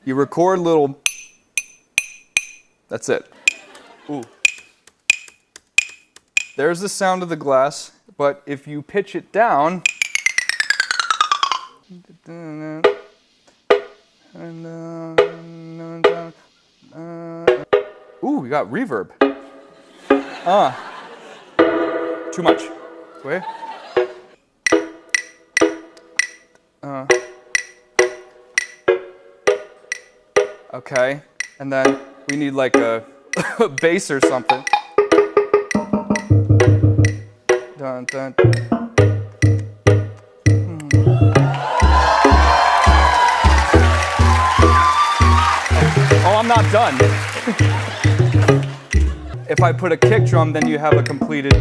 You record little, that's it. Ooh. There's the sound of the glass, but if you pitch it down, ooh, we got reverb. Too much. Wait. Okay, and then we need like a bass or something. Dun, dun. Oh, I'm not done. If I put a kick drum, then you have a completed